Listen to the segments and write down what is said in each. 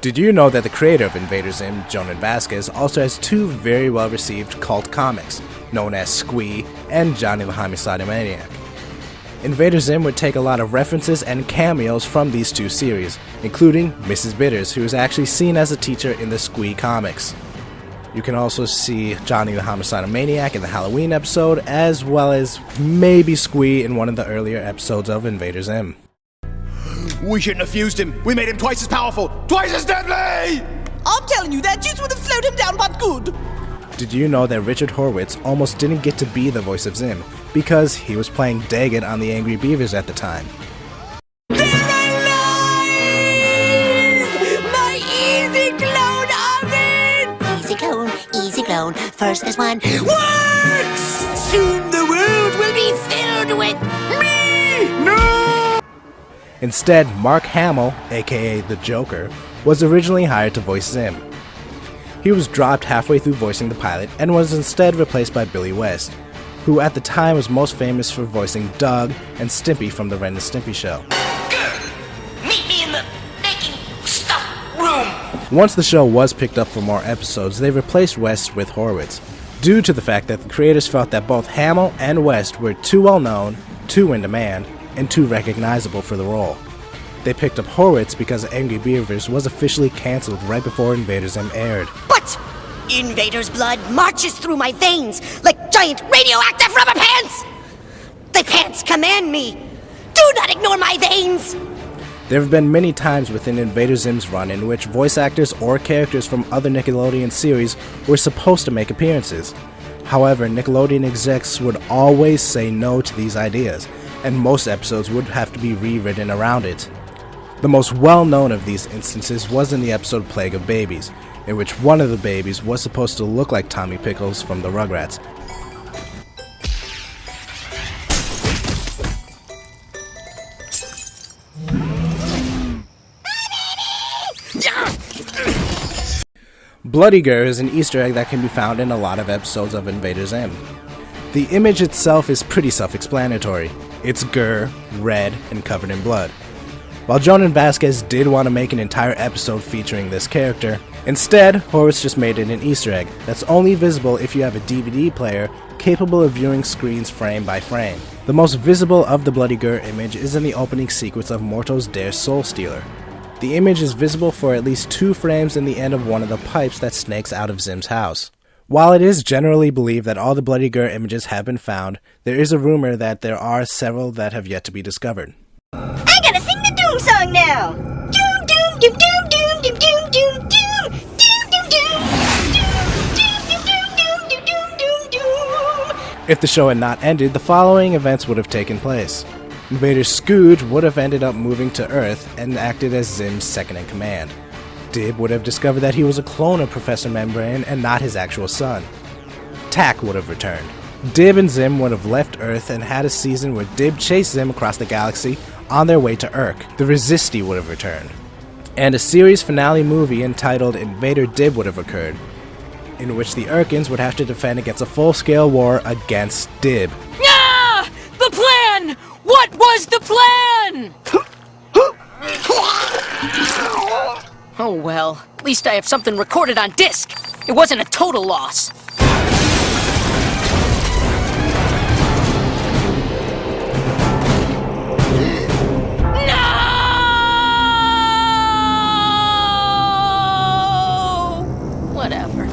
Did you know that the creator of Invader Zim, Jonan Vasquez, also has two very well-received cult comics, known as Squee and Johnny the Homicidal Maniac? Invader Zim would take a lot of references and cameos from these two series, including Mrs. Bitters, who is actually seen as a teacher in the Squee comics. You can also see Johnny the Homicidal Maniac in the Halloween episode, as well as maybe Squee in one of the earlier episodes of Invader Zim. We shouldn't have fused him. We made him twice as powerful, twice as deadly! I'm telling you, that juice would have slowed him down but good. Did you know that Richard Horvitz almost didn't get to be the voice of Zim because he was playing Daggett on the Angry Beavers at the time? They're alive! My easy clone oven! Easy clone, first there's one. Works! Soon the world will be filled with me! No! Instead, Mark Hamill, aka the Joker, was originally hired to voice Zim. He was dropped halfway through voicing the pilot and was instead replaced by Billy West, who at the time was most famous for voicing Doug and Stimpy from the Ren and Stimpy show. Good! Meet me in the making stuff room! Once the show was picked up for more episodes, they replaced West with Horwitz, due to the fact that the creators felt that both Hamill and West were too well known, too in demand, and too recognizable for the role. They picked up Horwitz because Angry Beavers was officially cancelled right before Invader Zim aired. But Invader's blood marches through my veins like giant radioactive rubber pants! The pants command me! Do not ignore my veins! There have been many times within Invader Zim's run in which voice actors or characters from other Nickelodeon series were supposed to make appearances. However, Nickelodeon execs would always say no to these ideas, and most episodes would have to be rewritten around it. The most well-known of these instances was in the episode Plague of Babies, in which one of the babies was supposed to look like Tommy Pickles from the Rugrats. Bloody Gur is an Easter egg that can be found in a lot of episodes of Invader Zim. The image itself is pretty self-explanatory. It's Gur, red, and covered in blood. While Jonan Vasquez did want to make an entire episode featuring this character, instead, Horwitz just made it an Easter egg that's only visible if you have a DVD player capable of viewing screens frame by frame. The most visible of the Bloody Gur image is in the opening sequence of Morto's Dare Soul Stealer. The image is visible for at least 2 frames in the end of one of the pipes that snakes out of Zim's house. While it is generally believed that all the Bloody Gur images have been found, there is a rumor that there are several that have yet to be discovered. I gotta sing the Doom song now! Doom, doom, doom, doom, doom, doom, doom, doom, doom, doom, doom, doom, doom, doom, doom, doom. If the show had not ended, the following events would have taken place. Invader Scooge would have ended up moving to Earth and acted as Zim's second-in-command. Dib would have discovered that he was a clone of Professor Membrane and not his actual son. Tack would have returned. Dib and Zim would have left Earth and had a season where Dib chased Zim across the galaxy on their way to Urk. The Resisti would have returned. And a series finale movie entitled Invader Dib would have occurred, in which the Urkins would have to defend against a full-scale war against Dib. Ah! The plan! What was the plan? Oh well, at least I have something recorded on disc. It wasn't a total loss. No! Whatever.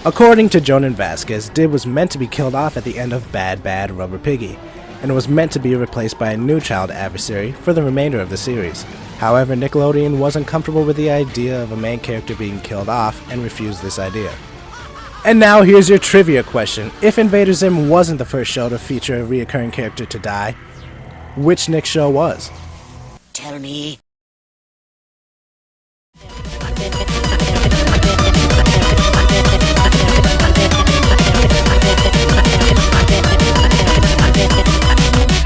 According to Jonan Vasquez, Dib was meant to be killed off at the end of Bad Bad Rubber Piggy, and was meant to be replaced by a new child adversary for the remainder of the series. However, Nickelodeon wasn't comfortable with the idea of a main character being killed off and refused this idea. And now here's your trivia question. If Invader Zim wasn't the first show to feature a reoccurring character to die, which Nick show was? Tell me.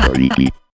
Freaky.